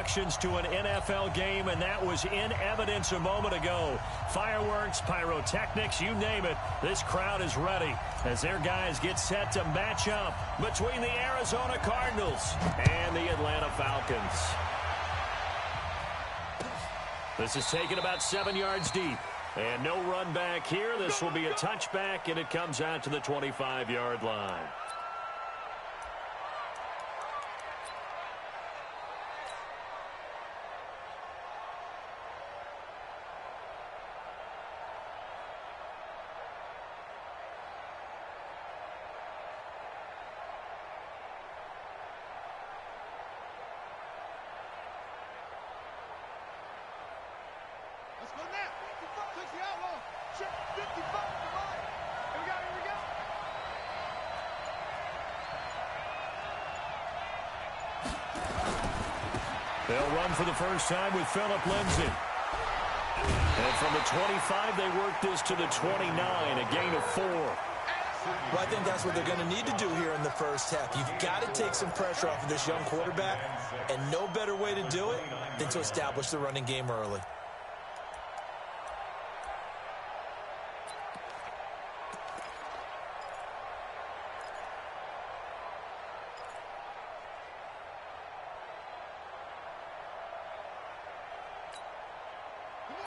connections to an NFL game, and that was in evidence a moment ago. Fireworks, pyrotechnics, you name it. This crowd is ready as their guys get set to match up between the Arizona Cardinals and the Atlanta Falcons. This is taken about 7 yards deep. And no run back here. This will be a touchback, and it comes out to the 25-yard line. They'll run for the first time with Phillip Lindsay. And from the 25, they work this to the 29, a gain of 4. Well, I think that's what they're going to need to do here in the first half. You've got to take some pressure off of this young quarterback, and no better way to do it than to establish the running game early.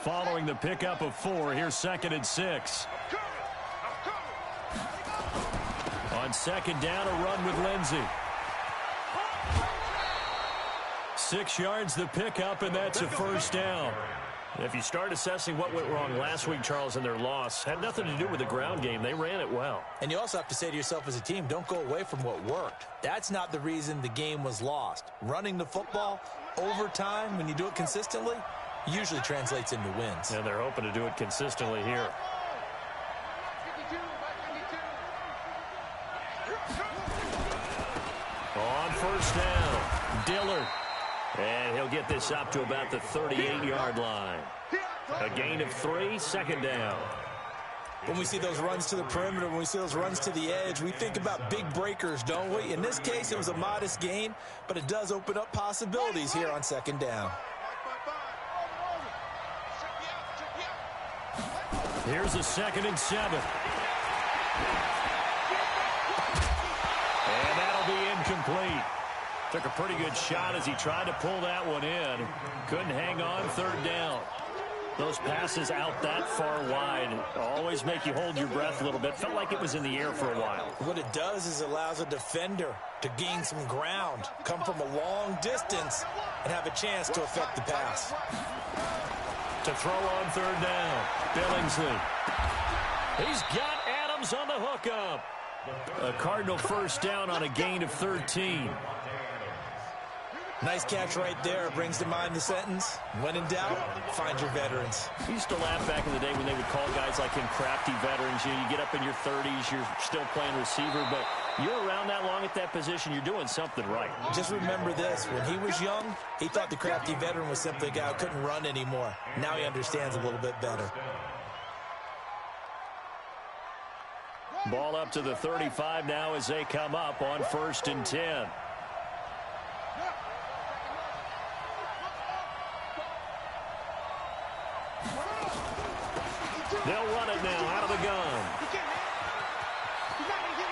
Following the pickup of 4, here's 2nd and 6. On 2nd down, a run with Lindsay. 6 yards the pickup, and that's a first down. If you start assessing what went wrong last week, Charles, in their loss, had nothing to do with the ground game. They ran it well. And you also have to say to yourself as a team, don't go away from what worked. That's not the reason the game was lost. Running the football over time, when you do it consistently, usually translates into wins. And they're hoping to do it consistently here. On first down, Dillard. And he'll get this up to about the 38-yard line. A gain of 3, 2nd down. When we see those runs to the perimeter, when we see those runs to the edge, we think about big breakers, don't we? In this case, it was a modest gain, but it does open up possibilities here on 2nd down. Here's a 2nd and 7. And that'll be incomplete. Took a pretty good shot as he tried to pull that one in. Couldn't hang on, 3rd down. Those passes out that far wide always make you hold your breath a little bit. Felt like it was in the air for a while. What it does is it allows a defender to gain some ground, come from a long distance, and have a chance to affect the pass. To throw on 3rd down, Billingsley. He's got Adams on the hookup. A Cardinal first down on a gain of 13. Nice catch right there. Brings to mind the sentence, when in doubt, find your veterans. We used to laugh back in the day when they would call guys like him crafty veterans. You get up in your 30s, you're still playing receiver, but you're around that long at that position, you're doing something right. Just remember this, when he was young, he thought the crafty veteran was simply a guy who couldn't run anymore. Now he understands a little bit better. Ball up to the 35 now as they come up on 1st and 10. They'll run it now out of the gun.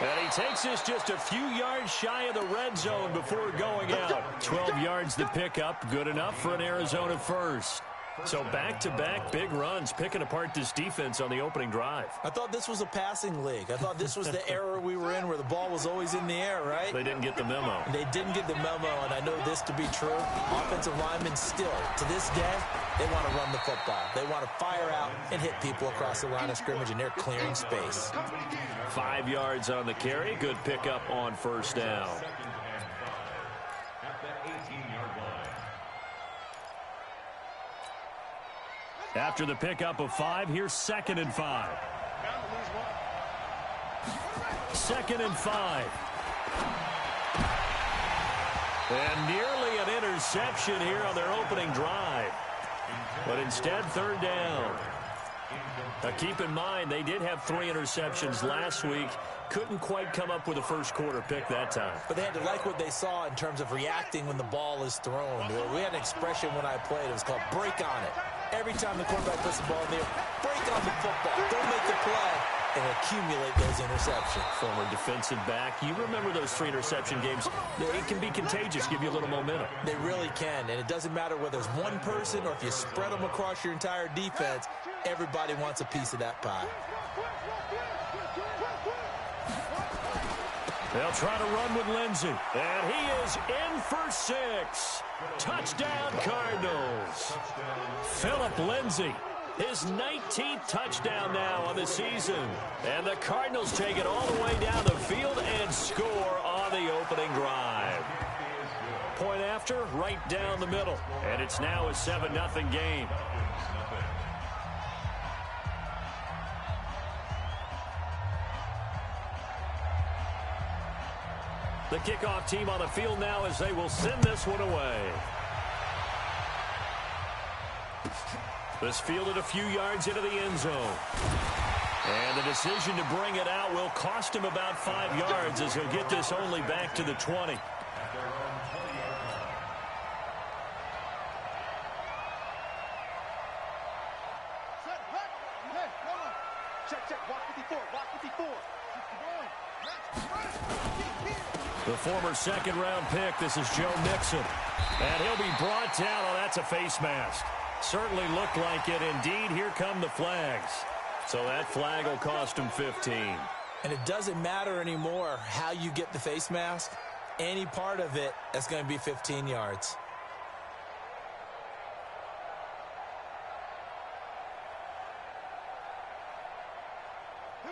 And he takes this just a few yards shy of the red zone before going out. 12 yards the pickup, good enough for an Arizona first. So back-to-back big runs, picking apart this defense on the opening drive. I thought this was a passing league. I thought this was the era we were in where the ball was always in the air, right? They didn't get the memo. They didn't get the memo, and I know this to be true. Offensive linemen still, to this day, they want to run the football. They want to fire out and hit people across the line of scrimmage, and they're clearing space. 5 yards on the carry. Good pickup on 1st down. After the pickup of 5, here's 2nd and 5. 2nd and 5. And nearly an interception here on their opening drive. But instead, 3rd down. Now keep in mind, they did have 3 interceptions last week. Couldn't quite come up with a first quarter pick that time. But they had to like what they saw in terms of reacting when the ball is thrown. We had an expression when I played. It was called break on it. Every time the quarterback puts the ball in there, break on the football. Don't make the play and accumulate those interceptions. Former defensive back. You remember those 3 interception games. It can be contagious, give you a little momentum. They really can, and it doesn't matter whether it's one person or if you spread them across your entire defense. Everybody wants a piece of that pie. They'll try to run with Lindsey, and he is in for 6. Touchdown, Cardinals. Philip Lindsey, his 19th touchdown now on the season. And the Cardinals take it all the way down the field and score on the opening drive. Point after, right down the middle. And it's now a 7-0 game. The kickoff team on the field now as they will send this one away. This fielded a few yards into the end zone. And the decision to bring it out will cost him about 5 yards as he'll get this only back to the 20. The former second-round pick, this is Joe Mixon. And he'll be brought down. Oh, that's a face mask. Certainly looked like it. Indeed, here come the flags. So that flag will cost him 15. And it doesn't matter anymore how you get the face mask. Any part of it, that's going to be 15 yards.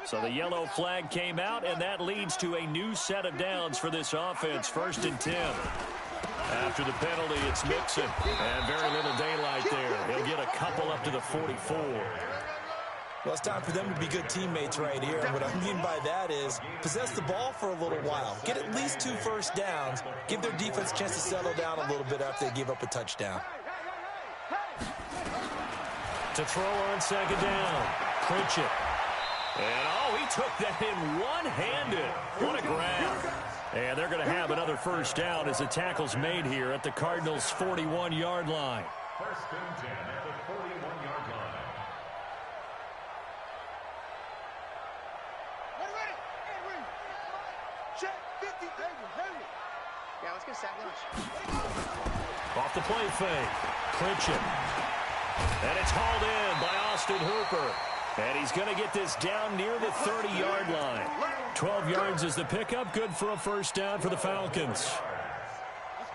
So the yellow flag came out, and that leads to a new set of downs for this offense. 1st and 10. After the penalty, it's Mixon. And very little daylight there. He'll get a couple up to the 44. Well, it's time for them to be good teammates right here. And what I mean by that is possess the ball for a little while. Get at least 2 first downs. Give their defense a chance to settle down a little bit after they give up a touchdown. To throw on 2nd down. Pritchett. And, oh, he took that in one-handed. What a grab. And they're going to have another first down as the tackle's made here at the Cardinals' 41-yard line. 1st and 10 at the 41-yard line. Check 50. Yeah, let's get sack lunch. Off the play fake. Pritchett. And it's hauled in by Austin Hooper. And he's going to get this down near the 30-yard line. 12 yards is the pickup. Good for a first down for the Falcons.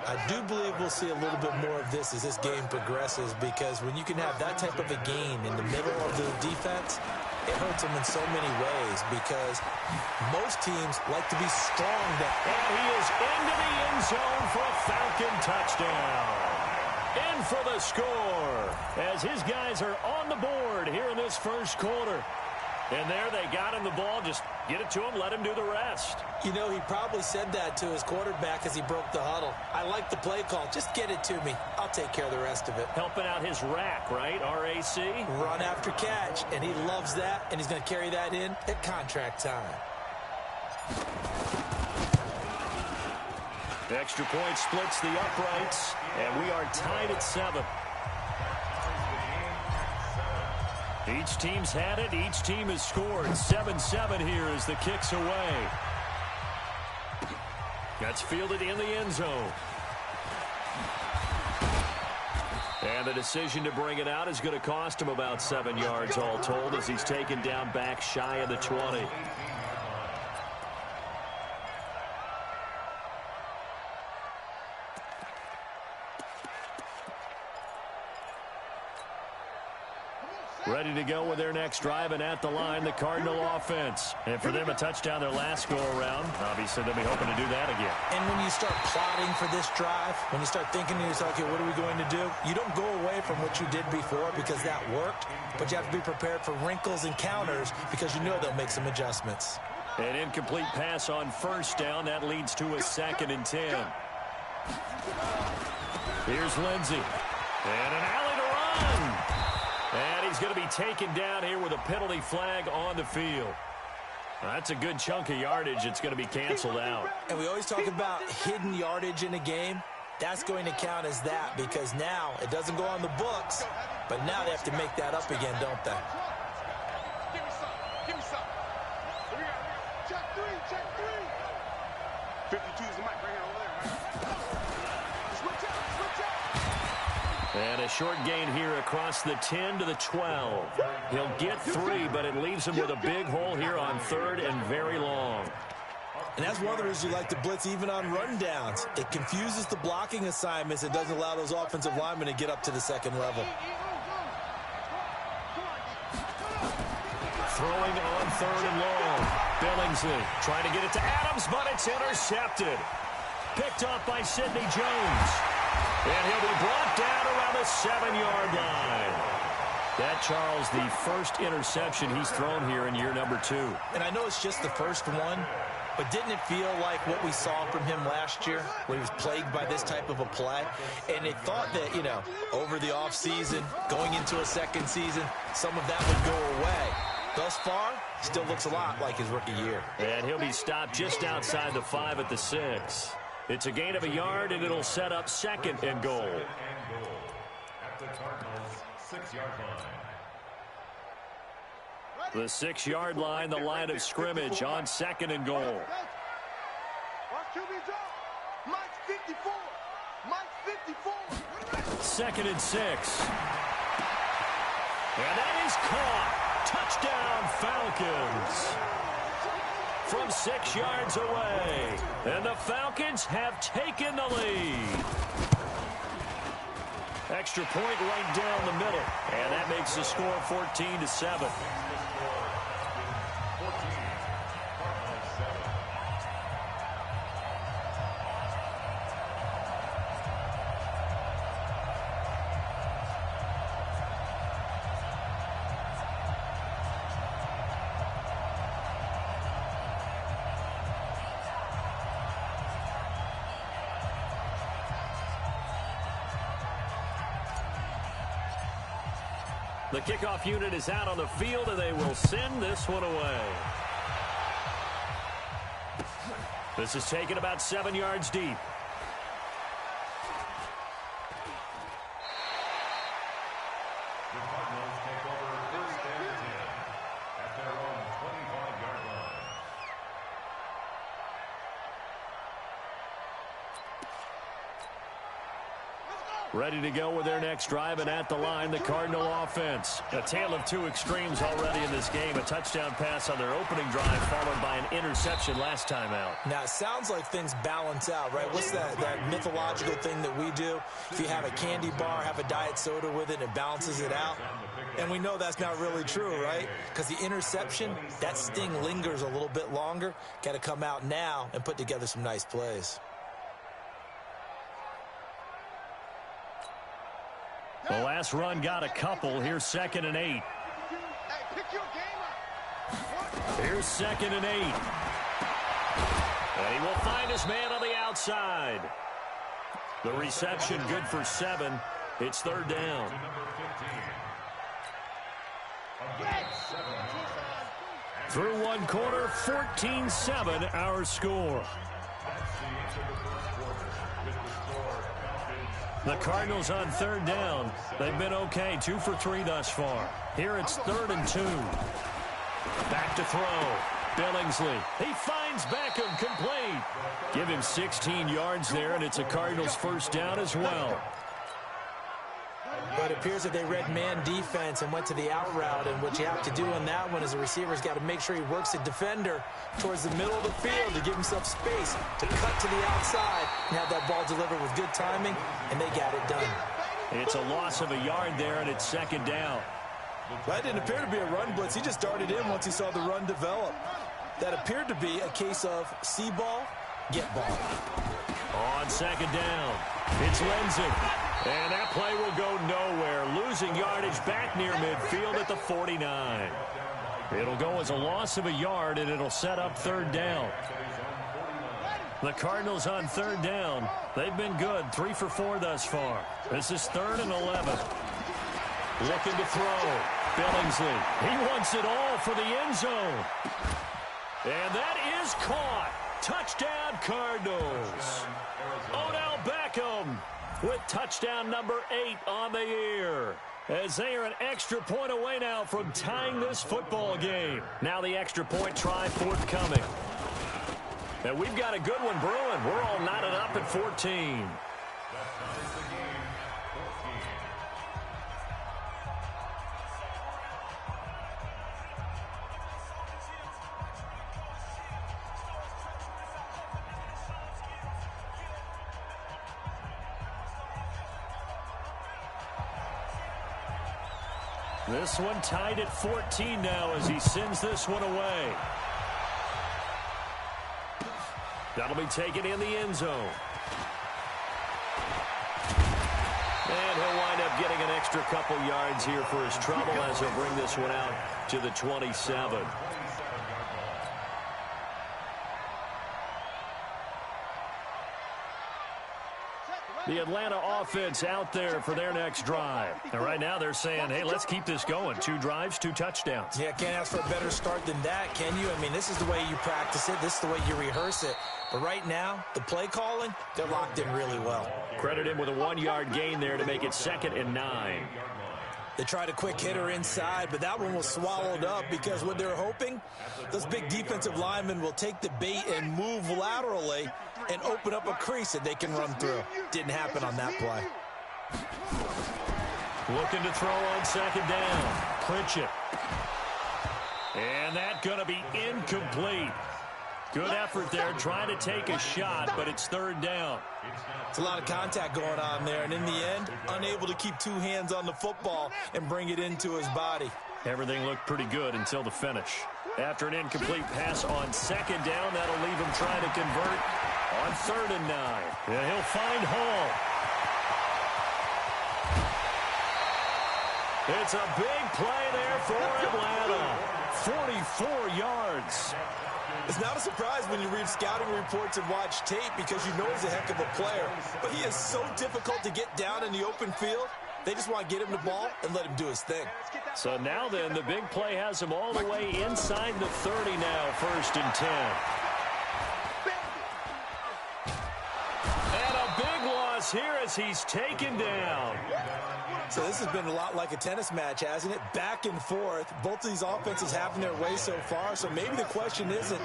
I do believe we'll see a little bit more of this as this game progresses, because when you can have that type of a gain in the middle of the defense, it hurts them in so many ways, because most teams like to be strong down. And he is into the end zone for a Falcon touchdown. In for the score as his guys are on the board here in this first quarter. And there they got him the ball. Just get it to him, let him do the rest. You know, he probably said that to his quarterback as he broke the huddle. I like the play call. Just get it to me. I'll take care of the rest of it. Helping out his rack, right? RAC? Run after catch, and he loves that, and he's going to carry that in at contract time. The extra point splits the uprights, and we are tied at 7. Each team's had it. Each team has scored. 7-7 here as the kick's away. That's fielded in the end zone. And the decision to bring it out is going to cost him about 7 yards all told as he's taken down back shy of the 20. Ready to go with their next drive, and at the line, the Cardinal offense. And for them, a touchdown their last go-around. Obviously, they'll be hoping to do that again. And when you start plotting for this drive, when you start thinking to yourself, okay, what are we going to do? You don't go away from what you did before because that worked, but you have to be prepared for wrinkles and counters because you know they'll make some adjustments. An incomplete pass on first down. That leads to a 2nd and 10. Here's Lindsey. And an alley to run. And he's going to be taken down here with a penalty flag on the field. That's a good chunk of yardage. It's going to be canceled out. And we always talk about hidden yardage in a game. That's going to count as that because now it doesn't go on the books, but now they have to make that up again, don't they? Give me some. Give me some. Here we go. Check three. Check three. 52 is the mic. Bring it over there. Right? Switch out. Switch out. And a short gain here across the 10 to the 12. He'll get 3, but it leaves him with a big hole here on 3rd and very long. And that's one of the reasons you like to blitz even on rundowns. It confuses the blocking assignments and doesn't allow those offensive linemen to get up to the second level. Throwing on 3rd and long. Billingsley trying to get it to Adams, but it's intercepted. Picked off by Sidney Jones. And he'll be brought down around the 7-yard line. That, Charles, the first interception he's thrown here in year number 2. And I know it's just the first one, but didn't it feel like what we saw from him last year when he was plagued by this type of a play? And it thought that, you know, over the offseason, going into a second season, some of that would go away. Thus far, still looks a lot like his rookie year. And he'll be stopped just outside the 5 at the 6. It's a gain of a yard, and it'll set up 2nd and goal. At the Cardinals' 6-yard line. The 6-yard line, the line of scrimmage on 2nd and goal. Mike's 54. Mike's 54. 2nd and 6. And that is caught. Touchdown, Falcons. From 6 yards away. And the Falcons have taken the lead. Extra point right down the middle. And that makes the score 14-7. The kickoff unit is out on the field, and they will send this one away. This is taken about 7 yards deep. The Cardinals take over 1st and 10 at their own 25-yard line. Ready to go with their next drive, and at the line, the Cardinal offense. A tale of 2 extremes already in this game. A touchdown pass on their opening drive, followed by an interception last time out. Now, it sounds like things balance out, right? What's that mythological thing that we do? If you have a candy bar, have a diet soda with it, it balances it out. And we know that's not really true, right? Because the interception, that sting lingers a little bit longer. Got to come out now and put together some nice plays. The last run got a couple. Here's 2nd and 8. Hey, pick your game up. Here's 2nd and 8. And he will find his man on the outside. The reception good for 7. It's 3rd down. Through one quarter, 14-7 our score. The Cardinals on 3rd down. They've been okay, 2 for 3 thus far. Here it's 3rd and 2. Back to throw. Billingsley. He finds Beckham, complete. Give him 16 yards there, and it's a Cardinals 1st down as well. But it appears that they read man defense and went to the out route, and what you have to do on that one is the receiver's got to make sure he works the defender towards the middle of the field to give himself space to cut to the outside and have that ball delivered with good timing, and they got it done. It's a loss of a yard there, and it's 2nd down. That didn't appear to be a run blitz. He just darted in once he saw the run develop. That appeared to be a case of see ball, get ball. On 2nd down, it's Lindsey. And that play will go nowhere. Losing yardage back near midfield at the 49. It'll go as a loss of a yard, and it'll set up 3rd down. The Cardinals on 3rd down. They've been good, 3 for 4 thus far. This is 3rd and 11. Looking to throw. Billingsley. He wants it all for the end zone. And that is caught. Touchdown, Cardinals. Odell Beckham with touchdown number 8 on the year. As they are an extra point away now from tying this football game. Now the extra point try forthcoming. And we've got a good one brewing. We're all knotted up at 14. This one tied at 14 now as he sends this one away. That'll be taken in the end zone. And he'll wind up getting an extra couple yards here for his trouble as he'll bring this one out to the 27. The Atlanta offense out there for their next drive. And right now they're saying, hey, let's keep this going. 2 drives, 2 touchdowns. Yeah, can't ask for a better start than that, can you? I mean, this is the way you practice it. This is the way you rehearse it. But right now, the play calling, they're locked in really well. Credit him with a 1-yard gain there to make it 2nd and 9. They tried a quick hitter inside, but that one was swallowed up because what they're hoping, those big defensive linemen will take the bait and move laterally and open up a crease that they can run through. Didn't happen on that play. Looking to throw on 2nd down. Pritchett. And that's going to be incomplete. Good effort there trying to take a shot, but it's 3rd down. It's a lot of contact going on there, and in the end, unable to keep 2 hands on the football and bring it into his body. Everything looked pretty good until the finish. After an incomplete pass on 2nd down, that'll leave him trying to convert on 3rd and 9. And he'll find Hall. It's a big play there for Atlanta. 44 yards. It's not a surprise when you read scouting reports and watch tape because you know he's a heck of a player. But he is so difficult to get down in the open field. They just want to get him the ball and let him do his thing. So now then, the big play has him all the way inside the 30 now, 1st and 10. And a big loss here as he's taken down. So this has been a lot like a tennis match, hasn't it? Back and forth. Both of these offenses having their way so far. So maybe the question isn't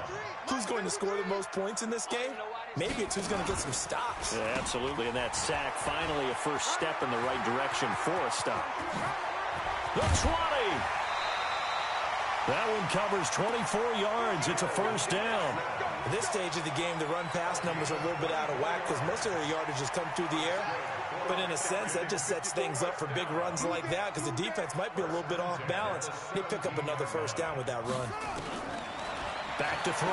who's going to score the most points in this game. Maybe it's who's going to get some stops. Yeah, absolutely. And that sack, finally a first step in the right direction for a stop. The 20. That one covers 24 yards. It's a 1st down. At this stage of the game, the run-pass numbers are a little bit out of whack because most of their yardage has come through the air. But in a sense, that just sets things up for big runs like that because the defense might be a little bit off balance. They pick up another 1st down with that run. Back to throw.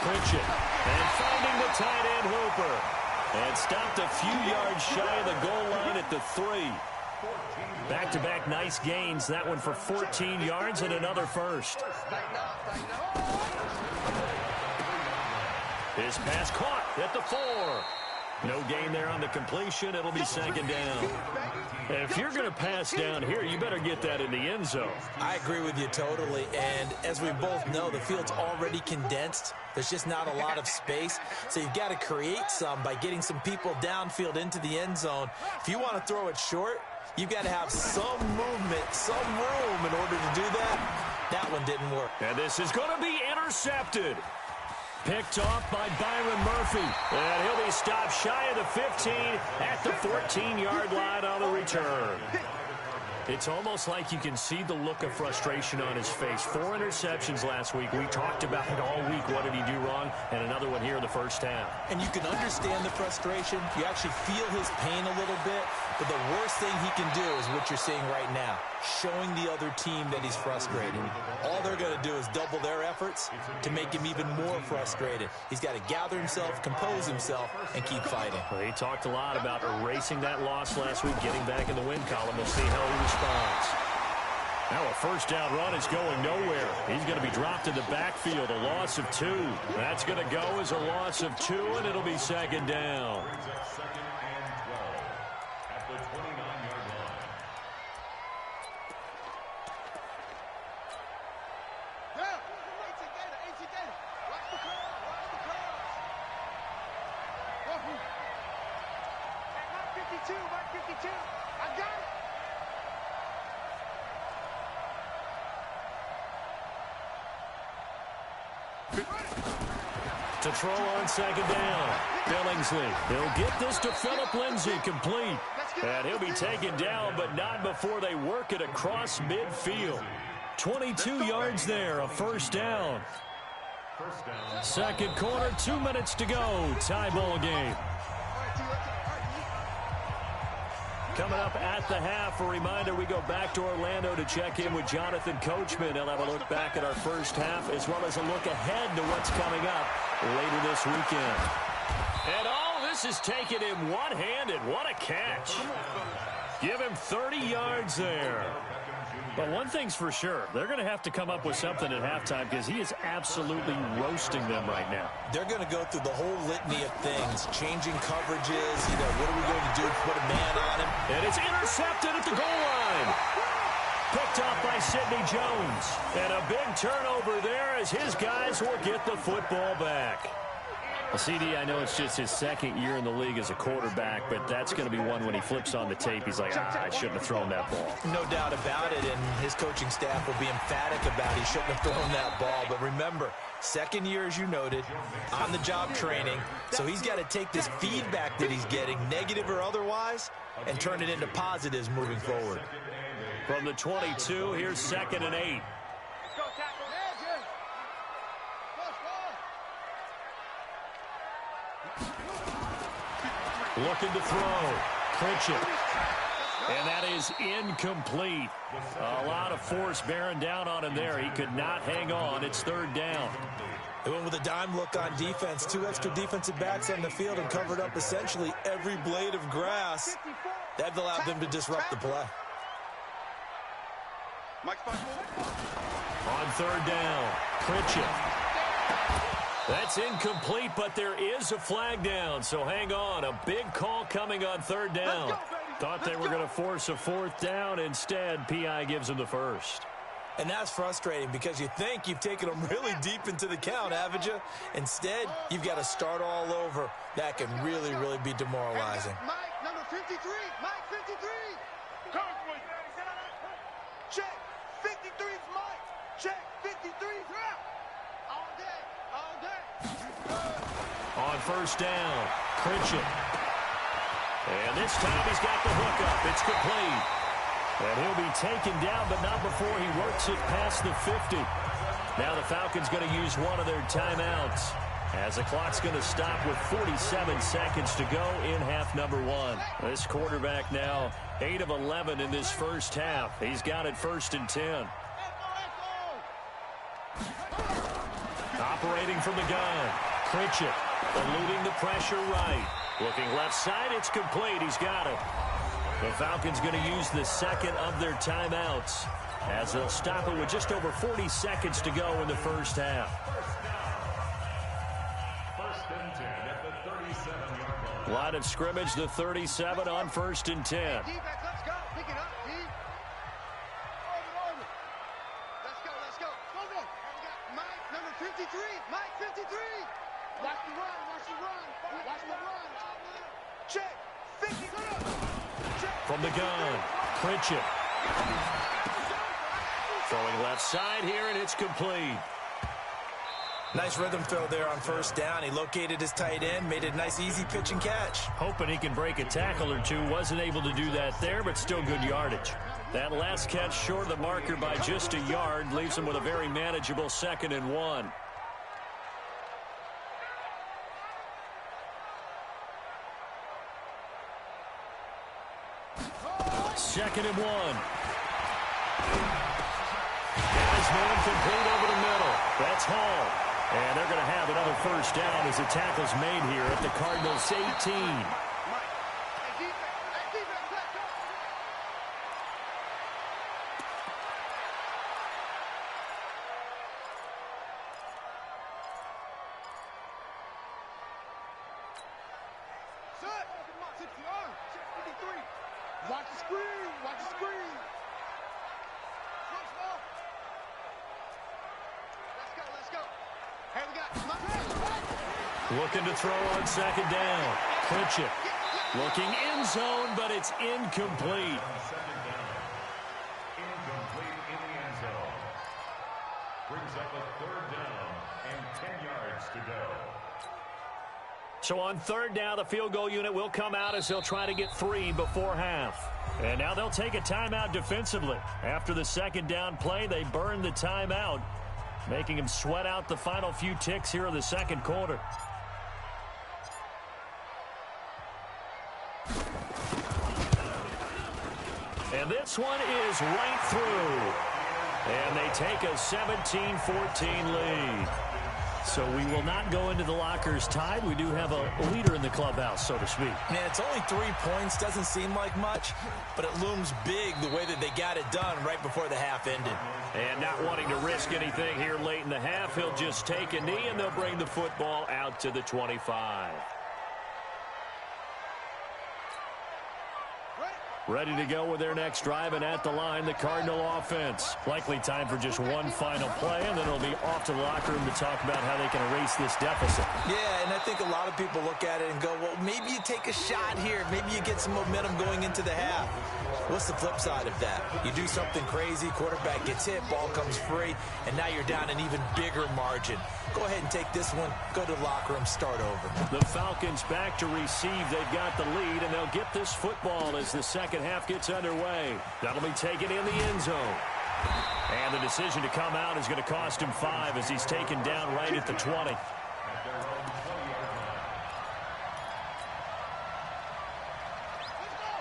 Pritchett. And finding the tight end Hooper. And stopped a few yards shy of the goal line at the 3. Back-to-back nice gains. That one for 14 yards and another 1st. His pass caught at the 4. No gain there on the completion. It'll be 2nd down. If you're going to pass down here, you better get that in the end zone. I agree with you totally. And as we both know, the field's already condensed. There's just not a lot of space. So you've got to create some by getting some people downfield into the end zone. If you want to throw it short, you've got to have some movement, some room in order to do that. That one didn't work. And this is going to be intercepted. Picked off by Byron Murphy. And he'll be stopped shy of the 15 at the 14-yard line on the return. It's almost like you can see the look of frustration on his face. 4 interceptions last week. We talked about it all week. What did he do wrong? And another one here in the 1st half. And you can understand the frustration. You actually feel his pain a little bit. But the worst thing he can do is what you're seeing right now, showing the other team that he's frustrated. All they're going to do is double their efforts to make him even more frustrated. He's got to gather himself, compose himself, and keep fighting. Well, he talked a lot about erasing that loss last week, getting back in the win column. We'll see how he responds. Now a 1st down run is going nowhere. He's going to be dropped in the backfield, a loss of 2. That's going to go as a loss of 2, and it'll be 2nd down. To throw on second down, Billingsley. He'll get this to Philip Lindsay, complete. And he'll be taken down, but not before they work it across midfield. 22 yards there, a first down. Second quarter, 2 minutes to go. Tie ball game. Coming up at the half, a reminder, we go back to Orlando to check in with Jonathan Coachman. He'll have a look back at our first half as well as a look ahead to what's coming up later this weekend. And all this is taken in one-handed. What a catch. Give him 30 yards there. But one thing's for sure, they're going to have to come up with something at halftime because he is absolutely roasting them right now. They're going to go through the whole litany of things, changing coverages, what are we going to do to put a man on him? And it's intercepted at the goal line. Picked off by Sidney Jones. And a big turnover there as his guys will get the football back. Well, CD, I know it's just his second year in the league as a quarterback, but that's going to be one when he flips on the tape. He's like, I shouldn't have thrown that ball. No doubt about it, and his coaching staff will be emphatic about he shouldn't have thrown that ball. But remember, second year, as you noted, on-the-job training, so he's got to take this feedback that he's getting, negative or otherwise, and turn it into positives moving forward. From the 22, here's 2nd and 8. Looking to throw. Pritchett. And that is incomplete. A lot of force bearing down on him there. He could not hang on. It's 3rd down. They went with a dime look on defense. 2 extra defensive backs on the field and covered up essentially every blade of grass. That allowed them to disrupt the play. On 3rd down, Pritchett. That's incomplete, but there is a flag down, so hang on. A big call coming on 3rd down. Thought they were going to force a 4th down. Instead, P.I. gives them the first. And that's frustrating because you think you've taken them really deep into the count, haven't you? Instead, you've got to start all over. That can really, really be demoralizing. Mike, number 53. Mike, 53. Check. 53's Mike. Check. 53's out. All day. All day. On 1st down, Pritchett. And this time he's got the hook up. It's complete. And he'll be taken down, but not before he works it past the 50. Now the Falcons going to use one of their timeouts as the clock's going to stop with 47 seconds to go in half number 1. This quarterback now 8 of 11 in this first half. He's got it 1st and 10. Operating from the gun, Pritchett eluding the pressure right. Looking left side, it's complete. He's got it. The Falcons going to use the 2nd of their timeouts as they'll stop it with just over 40 seconds to go in the first half. 1st and 10 at the 37-yard line. Line of scrimmage, the 37 on 1st and 10. Let's go. Pick it up, D. Let's go. Let's go. Go. We got Mike, number 53. Mike, 53. Watch the run. Watch the run. Watch the run. Check. 50. From the gun, Pritchett. Throwing left side here, and it's complete. Nice rhythm throw there on 1st down. He located his tight end, made it a nice, easy pitch and catch. Hoping he can break a tackle or two. Wasn't able to do that there, but still good yardage. That last catch short of the marker by just a yard leaves him with a very manageable 2nd and 1. Second and 1. Guys moving complete over the middle. That's Hall. And they're going to have another 1st down as the tackle's made here at the Cardinals' 18. Watch the screen. Watch the screen. Let's go. Hey, we got Looking to throw on 2nd down. Pritchett looking end zone, but it's incomplete. Brings up a 3rd down and 10 yards to go. So on 3rd down, the field goal unit will come out as they'll try to get 3 before half. And now they'll take a timeout defensively. After the 2nd down play, they burn the timeout, making them sweat out the final few ticks here in the 2nd quarter. And this one is right through. And they take a 17-14 lead. So we will not go into the lockers tied. We do have a leader in the clubhouse, so to speak. Man, it's only 3 points. Doesn't seem like much, but it looms big the way that they got it done right before the half ended. And not wanting to risk anything here late in the half, he'll just take a knee, and they'll bring the football out to the 25. Ready to go with their next drive, and at the line, the Cardinal offense. Likely time for just one final play, and then it'll be off to the locker room to talk about how they can erase this deficit. Yeah, and I think a lot of people look at it and go, well, maybe you take a shot here. Maybe you get some momentum going into the half. What's the flip side of that? You do something crazy, quarterback gets hit, ball comes free, and now you're down an even bigger margin. Go ahead and take this one, go to the locker room, start over. The Falcons back to receive. They've got the lead, and they'll get this football as the second half gets underway. That'll be taken in the end zone. And the decision to come out is going to cost him 5 as he's taken down right at the 20.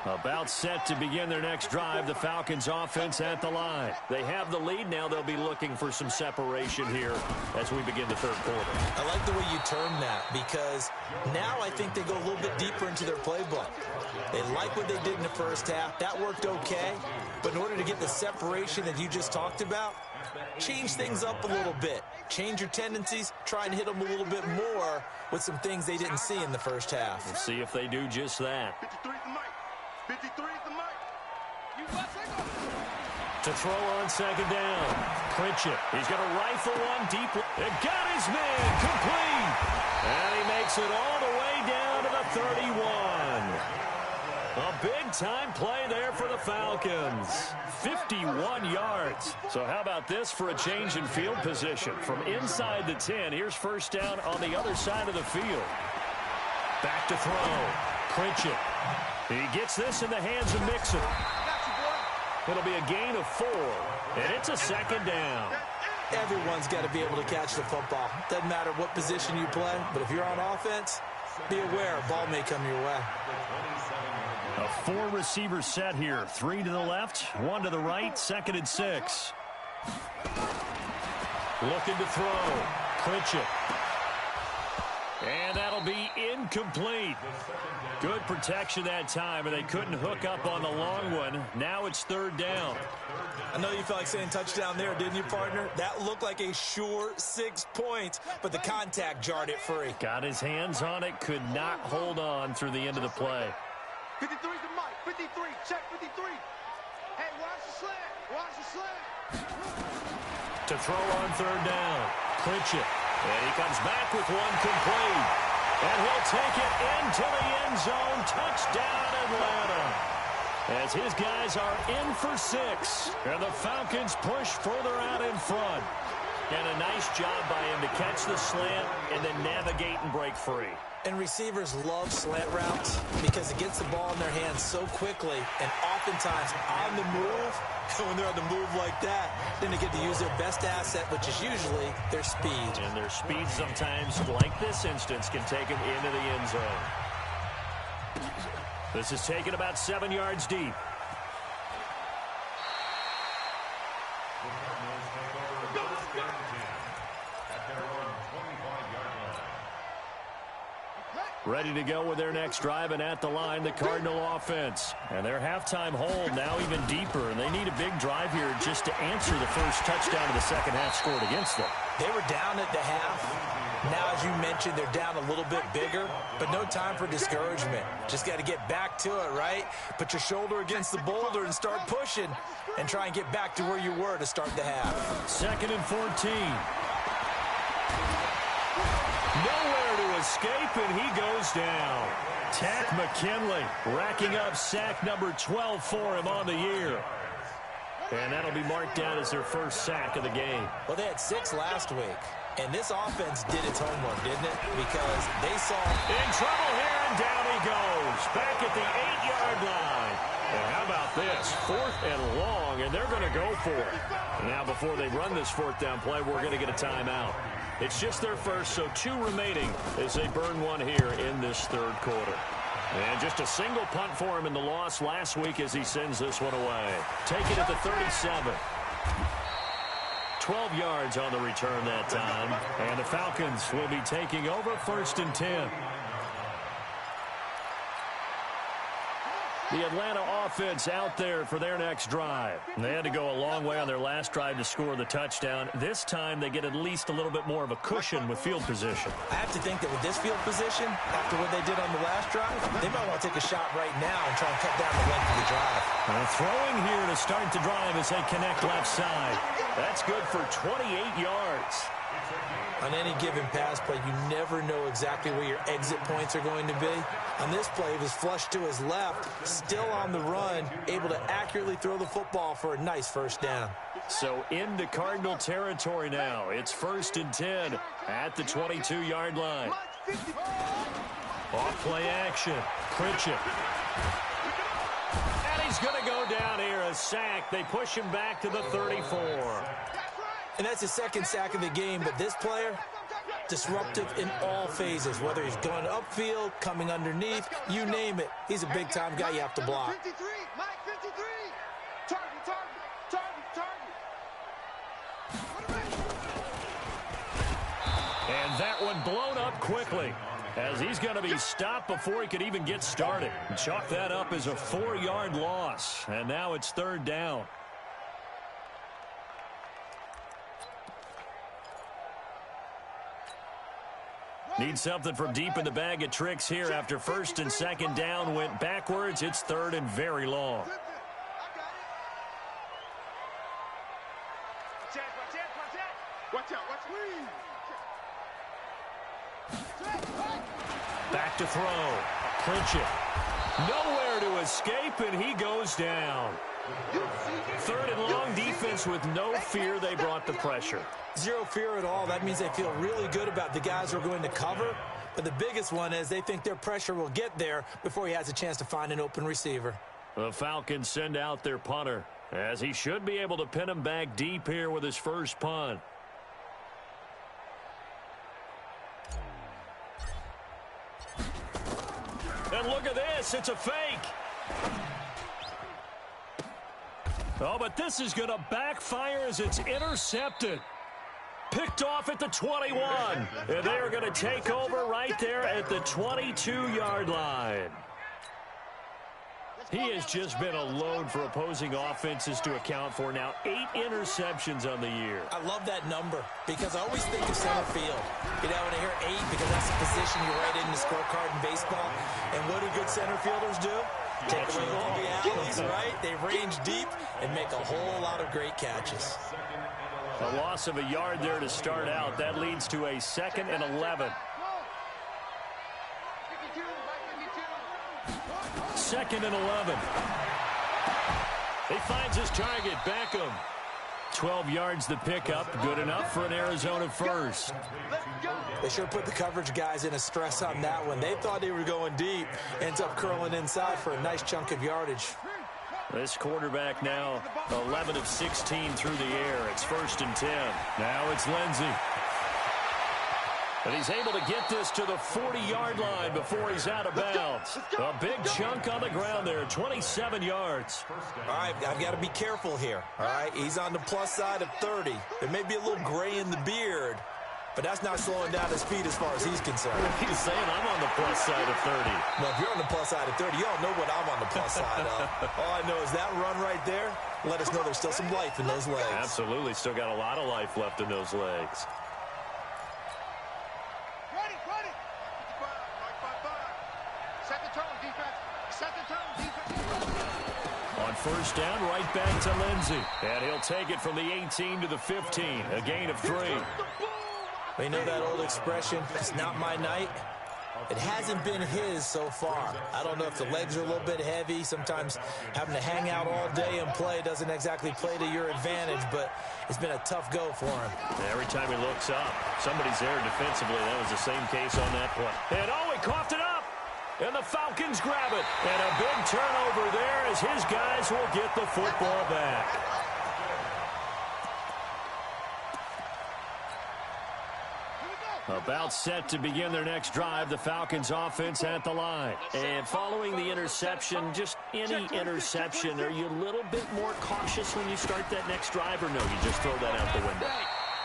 About set to begin their next drive, the Falcons offense at the line. They have the lead. Now they'll be looking for some separation here as we begin the 3rd quarter. I like the way you term that, because now I think they go a little bit deeper into their playbook. They like what they did in the first half. That worked okay. But in order to get the separation that you just talked about, change things up a little bit. Change your tendencies. Try and hit them a little bit more with some things they didn't see in the first half. We'll see if they do just that. 53 is the mic. 53 is the mic. You must take off. To throw on 2nd down. Pritchett. He's going to rifle one deep. It got his man complete. And he makes it all the way down to the 31. A big-time play there for the Falcons. 51 yards. So how about this for a change in field position? From inside the 10, here's 1st down on the other side of the field. Back to throw. Pritchett. He gets this in the hands of Mixon. It'll be a gain of 4, and it's a 2nd down. Everyone's got to be able to catch the football. Doesn't matter what position you play, but if you're on offense, be aware a ball may come your way. A 4-receiver set here. 3 to the left, 1 to the right, 2nd and 6. Looking to throw. Pritchett. And that'll be incomplete. Good protection that time, and they couldn't hook up on the long one. Now it's 3rd down. I know you felt like saying touchdown there, didn't you, partner? That looked like a sure 6 points, but the contact jarred it free. Got his hands on it, could not hold on through the end of the play. 53 is the mic. 53. Check 53. Hey, watch the slant. Watch the slant. To throw on 3rd down. Pritchett. And he comes back with one complete. And he'll take it into the end zone. Touchdown, Atlanta. As his guys are in for 6. And the Falcons push further out in front. And a nice job by him to catch the slant and then navigate and break free. And receivers love slant routes because it gets the ball in their hands so quickly and oftentimes on the move. When they're on the move like that, then they get to use their best asset, which is usually their speed. And their speed sometimes, like this instance, can take them into the end zone. This is taken about 7 yards deep. Ready to go with their next drive, and at the line, the Cardinal offense. And their halftime hold now even deeper, and they need a big drive here just to answer the first touchdown of the second half scored against them. They were down at the half. Now, as you mentioned, they're down a little bit bigger, but no time for discouragement. Just got to get back to it, right? Put your shoulder against the boulder and start pushing and try and get back to where you were to start the half. 2nd and 14. Nowhere to escape, and he goes down. Tack McKinley racking up sack number 12 for him on the year. And that'll be marked down as their first sack of the game. Well, they had 6 last week. And this offense did its homework, didn't it? Because they saw... In trouble here, and down he goes. Back at the 8-yard line. And how about this? 4th and long, and they're going to go for it. Now, before they run this 4th down play, we're going to get a timeout. It's just their first, so 2 remaining as they burn one here in this 3rd quarter. And just a single punt for him in the loss last week as he sends this one away. Take it at the 37. 12 yards on the return that time. And the Falcons will be taking over 1st and 10. The Atlanta offense out there for their next drive. They had to go a long way on their last drive to score the touchdown. This time they get at least a little bit more of a cushion with field position. I have to think that with this field position, after what they did on the last drive, they might want to take a shot right now and try and cut down the length of the drive. Throwing here to start the drive as they connect left side. That's good for 28 yards. On any given pass play, you never know exactly where your exit points are going to be. On this play, it was flushed to his left, still on the run, able to accurately throw the football for a nice first down. So into Cardinal territory now. It's 1st and 10 at the 22-yard line. Off play action. Pritchett. And he's going to go down here, a sack. They push him back to the 34. And that's his 2nd sack of the game, but this player, disruptive in all phases, whether he's going upfield, coming underneath, you name it. He's a big-time guy you have to block. 53, Mike 53. Target. And that one blown up quickly as he's going to be stopped before he could even get started. Chalk that up as a 4-yard loss, and now it's 3rd down. Need something from deep in the bag of tricks here after 1st and 2nd down went backwards. It's 3rd and very long. Watch out. Back to throw. Pritchett. Nowhere to escape, and he goes down. 3rd and long, defense with no fear. They brought the pressure. Zero fear at all. That means they feel really good about the guys who are going to cover. But the biggest one is they think their pressure will get there before he has a chance to find an open receiver. The Falcons send out their punter, as he should be able to pin him back deep here with his first punt. And look at this. It's a fake. Oh, but this is going to backfire as it's intercepted. Picked off at the 21. And they are going to take over right there at the 22-yard line. He has just been a load for opposing offenses to account for now. 8 interceptions on the year. I love that number because I always think of center field. You know, when I hear 8, because that's the position you write in the scorecard in baseball. And what do good center fielders do? Take away all the alleys, right? They range deep and make a whole lot of great catches. A loss of a yard there to start out. That leads to a 2nd and 11. 2nd and 11. He finds his target, Beckham. 12 yards the pickup, good enough for an Arizona first. They sure put the coverage guys in a stress on that one. They thought they were going deep, ends up curling inside for a nice chunk of yardage. This quarterback now 11 of 16 through the air. It's 1st and 10. Now it's Lindsey. And he's able to get this to the 40-yard line before he's out of bounds. A big chunk on the ground there, 27 yards. All right, I've got to be careful here. All right, he's on the plus side of 30. There may be a little gray in the beard, but that's not slowing down his speed as far as he's concerned. He's saying I'm on the plus side of 30. Well, if you're on the plus side of 30, you all know what I'm on the plus side of. All I know is that run right there let us know there's still some life in those legs. Absolutely, still got a lot of life left in those legs. On 1st down, right back to Lindsey. And he'll take it from the 18 to the 15, a gain of 3. Well, you know that old expression, it's not my night. It hasn't been his so far. I don't know if the legs are a little bit heavy. Sometimes having to hang out all day and play doesn't exactly play to your advantage, but it's been a tough go for him. Every time he looks up, somebody's there defensively. That was the same case on that play. And he coughed it up. And the Falcons grab it. And a big turnover there as his guys will get the football back. About set to begin their next drive, the Falcons offense at the line. And following the interception, just any interception, are you a little bit more cautious when you start that next drive, or no, you just throw that out the window?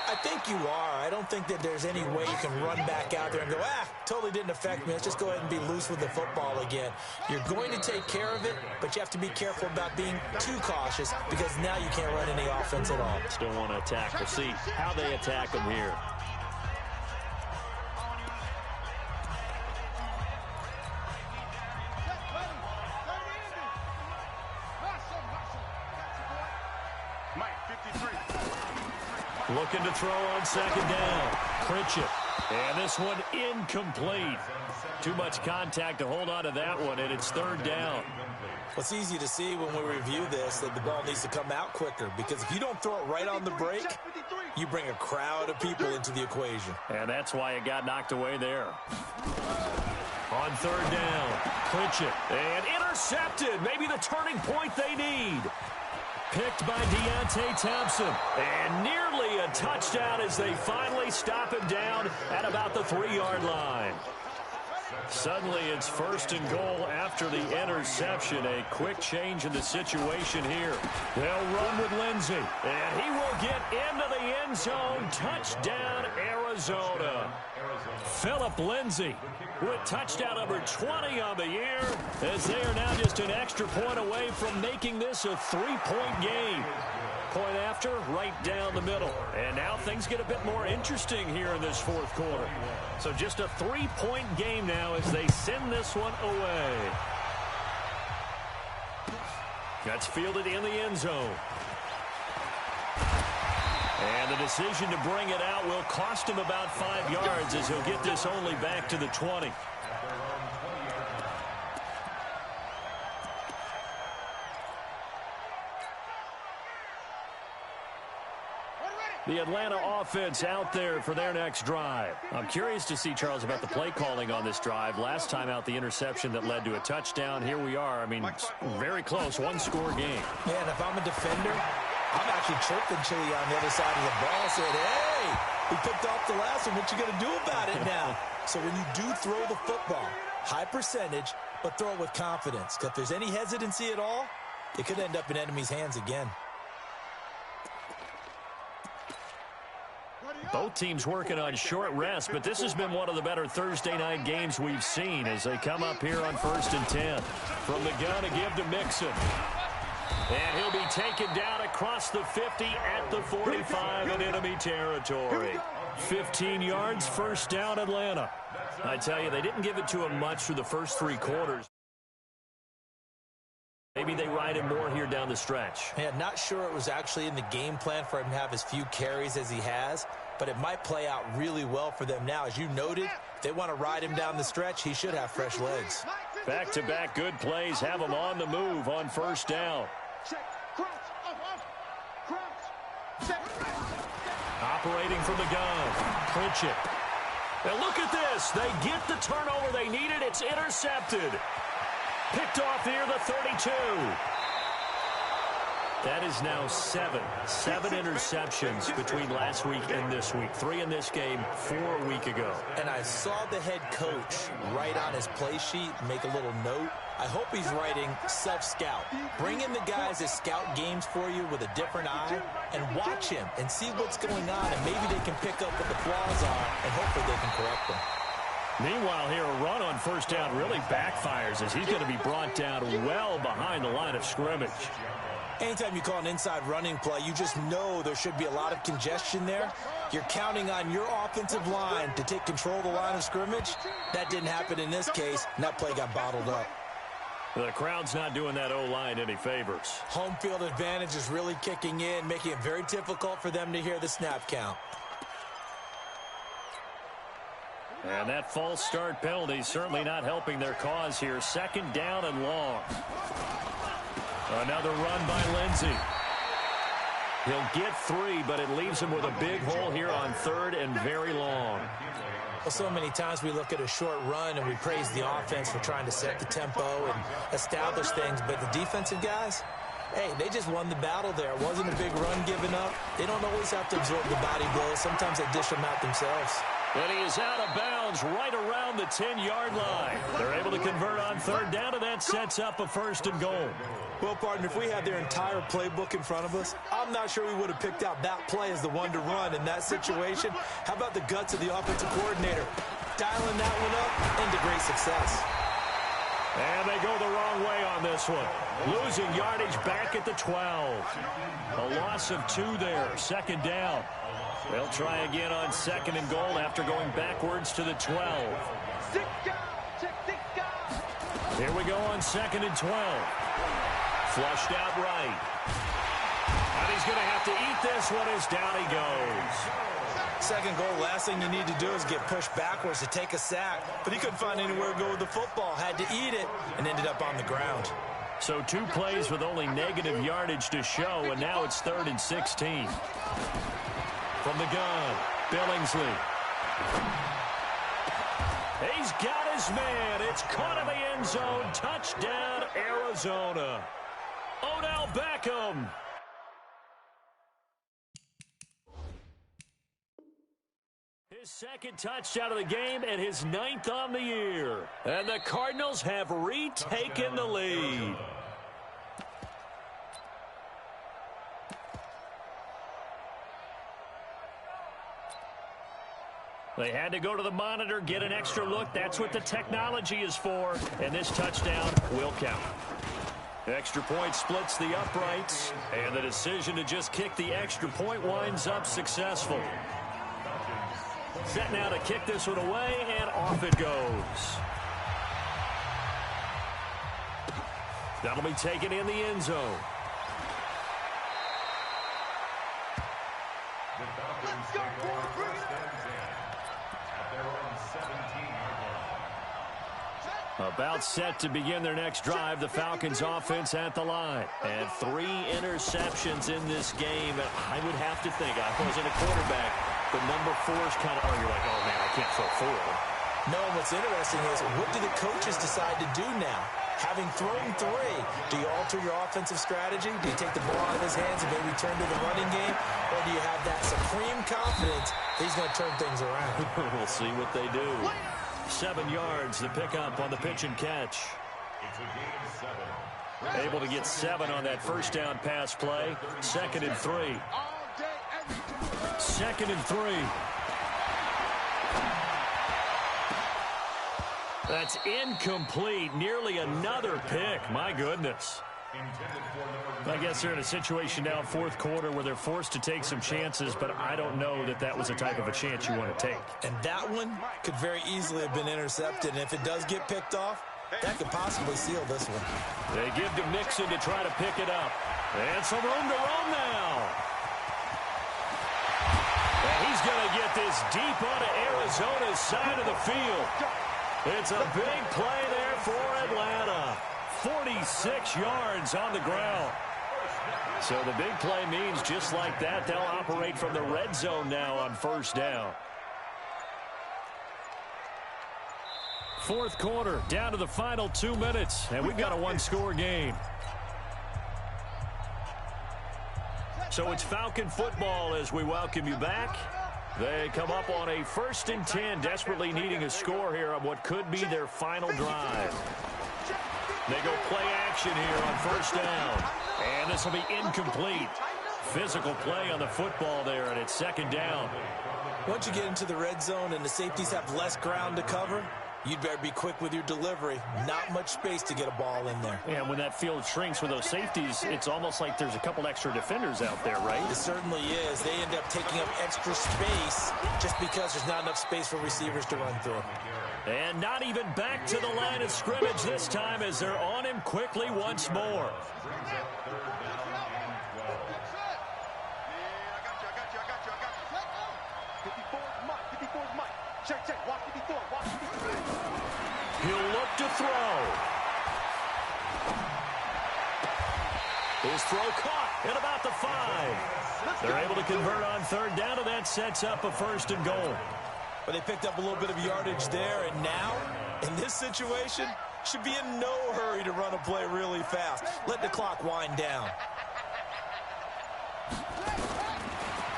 I think you are. I don't think that there's any way you can run back out there and go, totally didn't affect me. Let's just go ahead and be loose with the football again. You're going to take care of it, but you have to be careful about being too cautious because now you can't run any offense at all. Still want to attack. We'll see how they attack them here. Looking to throw on second down. Pritchett. And this one incomplete. Too much contact to hold on to that one, and it's third down. Well, it's easy to see when we review this that the ball needs to come out quicker because if you don't throw it right on the break, you bring a crowd of people into the equation. And that's why it got knocked away there. On third down, Pritchett. And intercepted. Maybe the turning point they need. Picked by Deontay Thompson. And nearly a touchdown as they finally stop him down at about the 3-yard line. Suddenly it's first and goal after the interception. A quick change in the situation here. They'll run with Lindsey. And he will get into the end zone. Touchdown, Arizona. Philip Lindsey with touchdown number 20 on the year as they are now just an extra point away from making this a 3-point game. Point after, right down the middle. And now things get a bit more interesting here in this fourth quarter. So just a 3-point game now as they send this one away. That's fielded in the end zone. And the decision to bring it out will cost him about 5 yards as he'll get this only back to the 20. The Atlanta offense out there for their next drive. I'm curious to see, Charles, about the play calling on this drive. Last time out, the interception that led to a touchdown. Here we are. I mean, very close, one-score game. Yeah, and if I'm a defender, I'm actually chirping Chili on the other side of the ball, saying, hey, we picked off the last one. What you going to do about it now? So when you do throw the football, high percentage, but throw it with confidence. Because if there's any hesitancy at all, it could end up in enemy's hands again. Both teams working on short rest, but this has been one of the better Thursday night games we've seen as they come up here on 1st and 10. From the gun to give to Mixon. And he'll be taken down across the 50 at the 45 in enemy territory. 15 yards, first down Atlanta. I tell you, they didn't give it to him much through the first 3 quarters. Maybe they ride him more here down the stretch. Yeah, not sure it was actually in the game plan for him to have as few carries as he has, but it might play out really well for them now. As you noted, if they want to ride him down the stretch, he should have fresh legs. Back-to-back good plays have him on the move on first down. Operating from the gun, Pritchett. Now look at this. They get the turnover they needed. It's intercepted. Picked off near the 32. That is now 7 interceptions between last week and this week. 3 in this game, 4 a week ago. And I saw the head coach write on his play sheet, make a little note. I hope he's writing self-scout. Bring in the guys that scout games for you with a different eye and watch him and see what's going on, and maybe they can pick up what the flaws are and hopefully they can correct them. Meanwhile, here, a run on first down really backfires as he's going to be brought down well behind the line of scrimmage. Anytime you call an inside running play, you just know there should be a lot of congestion there. You're counting on your offensive line to take control of the line of scrimmage. That didn't happen in this case, and that play got bottled up. The crowd's not doing that O-line any favors. Home field advantage is really kicking in, making it very difficult for them to hear the snap count. And that false start penalty certainly not helping their cause here. Second down and long. Another run by Lindsey. He'll get 3, but it leaves him with a big hole here on 3rd and very long. Well, so many times we look at a short run and we praise the offense for trying to set the tempo and establish things, but the defensive guys, hey, they just won the battle there. It wasn't a big run given up. They don't always have to absorb the body blows. Sometimes they dish them out themselves. And he is out of bounds right around the 10-yard line. They're able to convert on 3rd down, and that sets up a 1st and goal. Well, partner, if we had their entire playbook in front of us, I'm not sure we would have picked out that play as the one to run in that situation. How about the guts of the offensive coordinator? Dialing that one up into great success. And they go the wrong way on this one. Losing yardage back at the 12. A loss of 2 there. 2nd down. They'll try again on 2nd and goal after going backwards to the 12. Here we go on 2nd and 12. Flushed out right. And he's going to have to eat this one as down he goes. 2nd goal, last thing you need to do is get pushed backwards to take a sack. But he couldn't find anywhere to go with the football. Had to eat it and ended up on the ground. So 2 plays with only negative yardage to show, and now it's 3rd and 16. From the gun, Billingsley. He's got his man. It's caught in the end zone. Touchdown, Arizona. Odell Beckham. His 2nd touchdown of the game and his 9th on the year. And the Cardinals have retaken the lead. They had to go to the monitor, get an extra look. That's what the technology is for. And this touchdown will count. Extra point splits the uprights. And the decision to just kick the extra point winds up successful. Set now to kick this one away, and off it goes. That'll be taken in the end zone. Let's go, boys. Bring it up. About set to begin their next drive, the Falcons offense at the line. And 3 interceptions in this game. I would have to think, I wasn't a quarterback, but number 4 is kind of, you're like, oh man, I can't throw 4. No, what's interesting is, what do the coaches decide to do now? Having thrown 3, do you alter your offensive strategy? Do you take the ball out of his hands and maybe turn to the running game? Or do you have that supreme confidence that he's going to turn things around? We'll see what they do. 7 yards, the pickup on the pitch and catch. Able to get 7 on that 1st down pass play. 2nd and 3. 2nd and 3. That's incomplete. Nearly another pick. My goodness. I guess they're in a situation now, 4th quarter, where they're forced to take some chances, but I don't know that that was the type of a chance you want to take. And that one could very easily have been intercepted. And if it does get picked off, that could possibly seal this one. They give to Mixon to try to pick it up. And some room to run now. And he's going to get this deep onto Arizona's side of the field. It's a big play there for Atlanta. 46 yards on the ground. So the big play means just like that, they'll operate from the red zone now on 1st down. 4th quarter, down to the final 2 minutes, and we've got a 1-score game. So it's Falcon football as we welcome you back. They come up on a 1st and 10, desperately needing a score here on what could be their final drive. They go play action here on 1st down. And this will be incomplete. Physical play on the football there, and it's 2nd down. Once you get into the red zone and the safeties have less ground to cover, you'd better be quick with your delivery. Not much space to get a ball in there. And when that field shrinks with those safeties, it's almost like there's a couple extra defenders out there, right? It certainly is. They end up taking up extra space just because there's not enough space for receivers to run through. And not even back to the line of scrimmage this time as they're on him quickly once more. Check, check. Watch me throw. Watch me throw. He'll look to throw. His throw caught at about the 5. They're able to convert on third down, and that sets up a 1st and goal. But they picked up a little bit of yardage there, and now, in this situation, should be in no hurry to run a play really fast. Let the clock wind down.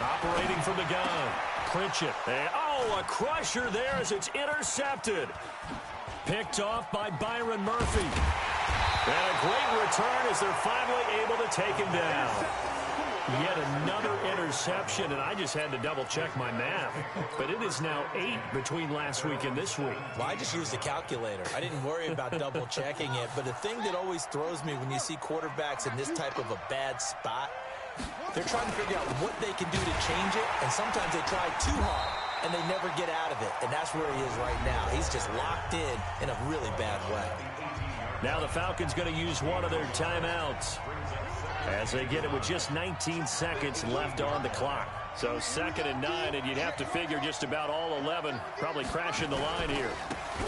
Operating from the gun. Pritchett. Oh, a crusher there as it's intercepted. Picked off by Byron Murphy. And a great return as they're finally able to take him down. Yet another interception, and I just had to double-check my math. But it is now 8 between last week and this week. Well, I just used a calculator. I didn't worry about double-checking it. But the thing that always throws me when you see quarterbacks in this type of a bad spot, they're trying to figure out what they can do to change it, and sometimes they try too hard, and they never get out of it. And that's where he is right now. He's just locked in a really bad way. Now the Falcons going to use one of their timeouts as they get it with just 19 seconds left on the clock. So 2nd and 9, and you'd have to figure just about all 11 probably crashing the line here.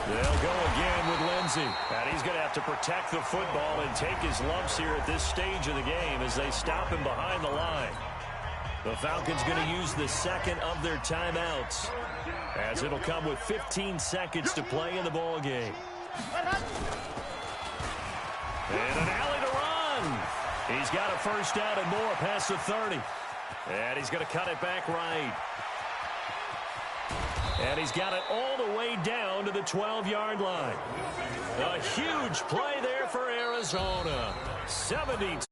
They'll go again with Lindsey. And he's going to have to protect the football and take his lumps here at this stage of the game as they stop him behind the line. The Falcons going to use the 2nd of their timeouts as it'll come with 15 seconds to play in the ball game. And an alley to run. He's got a 1st down and more past the 30. And he's going to cut it back right. And he's got it all the way down to the 12-yard line. A huge play there for Arizona. 72.